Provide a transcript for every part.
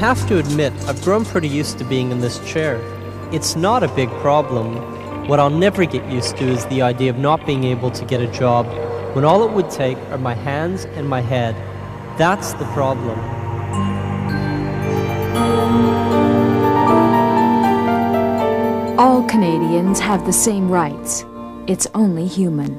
have to admit, I've grown pretty used to being in this chair. It's not a big problem. What I'll never get used to is the idea of not being able to get a job when all it would take are my hands and my head. That's the problem. All Canadians have the same rights. It's only human.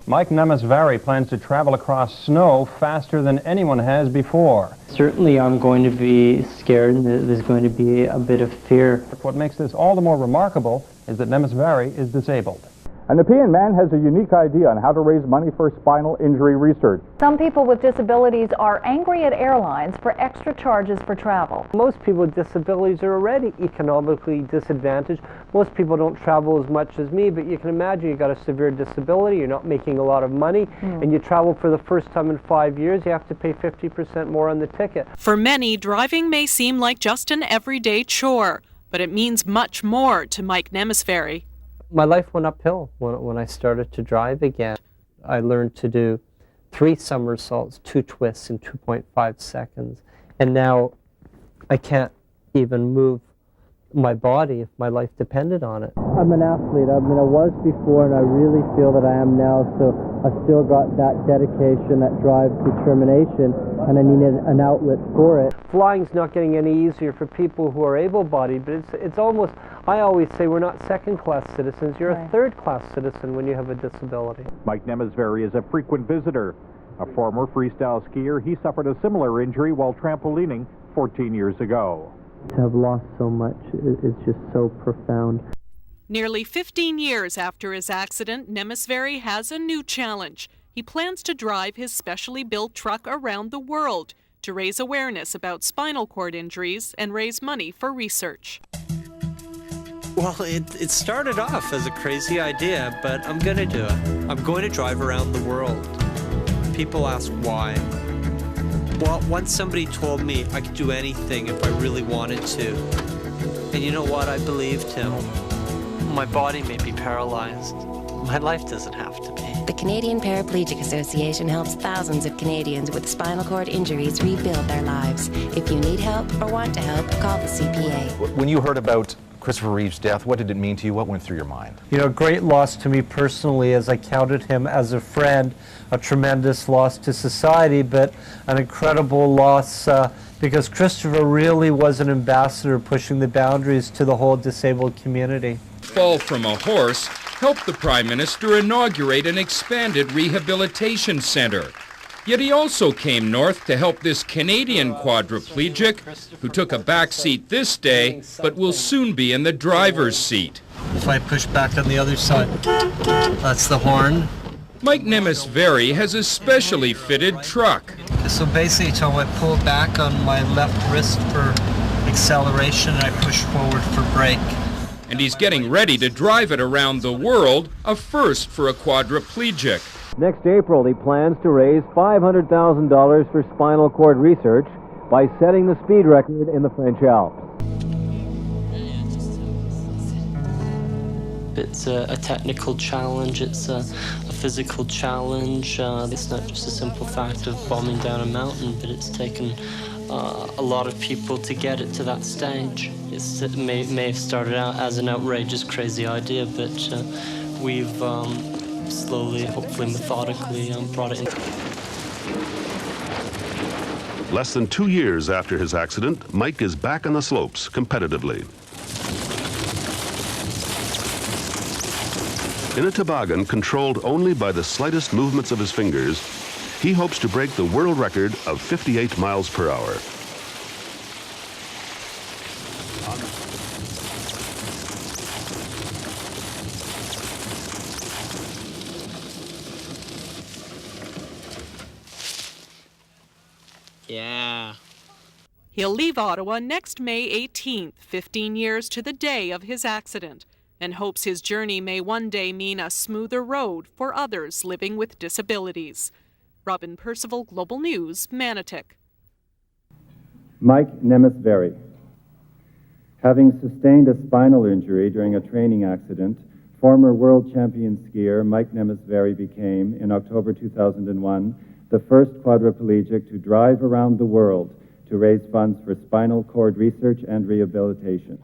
Mike Nemesvary plans to travel across snow faster than anyone has before. Certainly I'm going to be scared, and there's going to be a bit of fear. What makes this all the more remarkable is that Nemesvary is disabled. An Nepean man has a unique idea on how to raise money for spinal injury research. Some people with disabilities are angry at airlines for extra charges for travel. Most people with disabilities are already economically disadvantaged. Most people don't travel as much as me, but you can imagine you've got a severe disability, you're not making a lot of money, and you travel for the first time in 5 years, you have to pay 50% more on the ticket. For many, driving may seem like just an everyday chore, but it means much more to Mike Nemesvary. My life went uphill when I started to drive again. I learned to do 3 somersaults, 2 twists in 2.5 seconds. And now I can't even move my body if my life depended on it. I'm an athlete. I was before, and I really feel that I am now, so I've still got that dedication, that drive, determination, and I need an outlet for it. Flying's not getting any easier for people who are able-bodied, but it's almost, I always say we're not second-class citizens, you're a third-class citizen when you have a disability. Mike Nemesvary is a frequent visitor. A former freestyle skier, he suffered a similar injury while trampolining 14 years ago. To have lost so much is just so profound. Nearly 15 years after his accident, Nemesvary has a new challenge. He plans to drive his specially built truck around the world to raise awareness about spinal cord injuries and raise money for research. Well, it started off as a crazy idea, but I'm going to do it. I'm going to drive around the world. People ask why. Well, once somebody told me I could do anything if I really wanted to. And you know what? I believed him. My body may be paralyzed. My life doesn't have to be. The Canadian Paraplegic Association helps thousands of Canadians with spinal cord injuries rebuild their lives. If you need help or want to help, call the CPA. When you heard about Christopher Reeve's death, what did it mean to you? What went through your mind? You know, great loss to me personally, as I counted him as a friend, a tremendous loss to society, but an incredible loss because Christopher really was an ambassador pushing the boundaries to the whole disabled community. Fall from a horse helped the Prime Minister inaugurate an expanded rehabilitation center. Yet he also came north to help this Canadian quadriplegic who took a back seat this day but will soon be in the driver's seat. If I push back on the other side, that's the horn. Mike Nemesvary has a specially fitted truck. So basically, Tom, I pull back on my left wrist for acceleration and I push forward for brake. And he's getting ready to drive it around the world, a first for a quadriplegic. Next April, he plans to raise $500,000 for spinal cord research by setting the speed record in the French Alps. It's a technical challenge, it's a physical challenge. It's not just a simple fact of bombing down a mountain, but it's taken a lot of people to get it to that stage. It may have started out as an outrageous, crazy idea, but we've slowly, hopefully methodically, brought it in. Less than 2 years after his accident, Mike is back on the slopes competitively. In a toboggan controlled only by the slightest movements of his fingers, he hopes to break the world record of 58 miles per hour. Yeah. He'll leave Ottawa next May 18th, 15 years to the day of his accident, and hopes his journey may one day mean a smoother road for others living with disabilities. Robin Percival, Global News, Manotick. Mike Nemesvary. Having sustained a spinal injury during a training accident, former world champion skier Mike Nemesvary became, in October 2001, the first quadriplegic to drive around the world to raise funds for spinal cord research and rehabilitation.